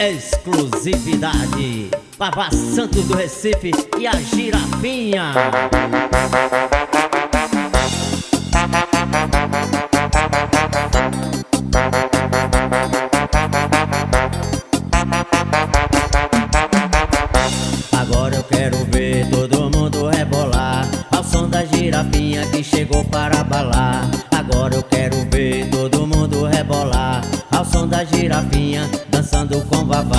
Exclusividade, Babá Santos do Recife e a Girafinha. Agora eu quero ver todo mundo rebolar ao som da girafinha que chegou para abalar. Agora eu quero ver todo mundo rebolar ao som da girafinha dançando com Vavá.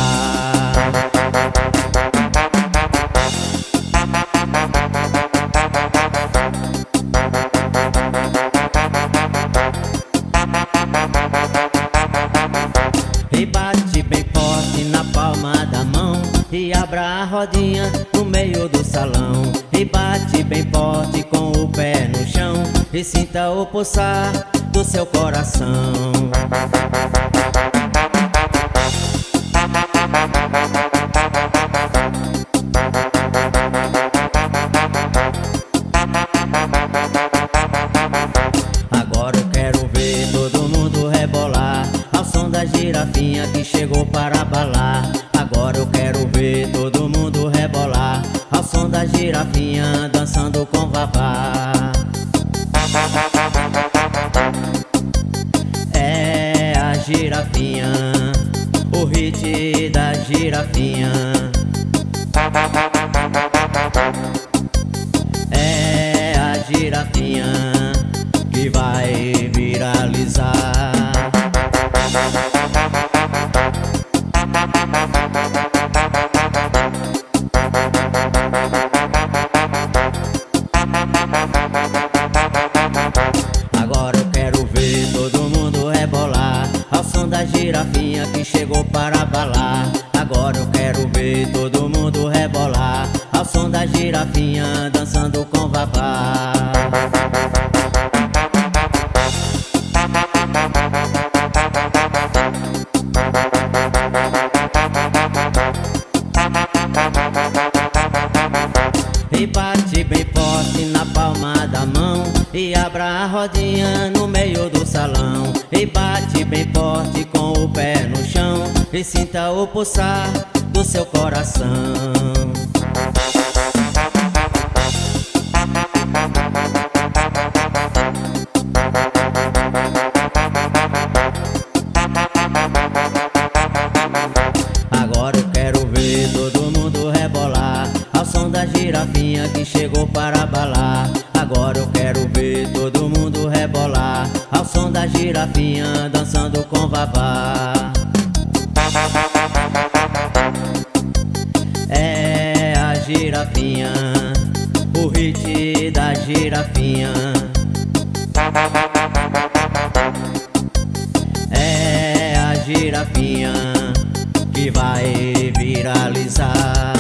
E bate bem forte na palma da mão e abra a rodinha no meio do salão. E bate bem forte com o pé no chão e sinta o pulsar do seu coração. Agora eu quero ver todo mundo rebolar ao som da girafinha que chegou para abalar. Agora eu quero ver todo mundo rebolar ao som da girafinha dançando com Vavá. É a girafinha, o hit da girafinha. É a girafinha que vai viralizar. Agora eu quero ver todo mundo rebolar ao som da girafinha que chegou para abalar. Agora eu quero ver todo mundo rebolar ao som da girafinha dançando com Vavá. E bate bem forte na palma da mão e abra a rodinha no meio do salão. E bate bem forte com o pé no chão e sinta o pulsar do seu coração. Agora eu quero ver todo mundo rebolar ao som da girafinha que chegou para abalar. Agora eu quero ver todo mundo rebolar ao som da girafinha dançando com Vavá. É a girafinha, o hit da girafinha. É a girafinha que vai viralizar.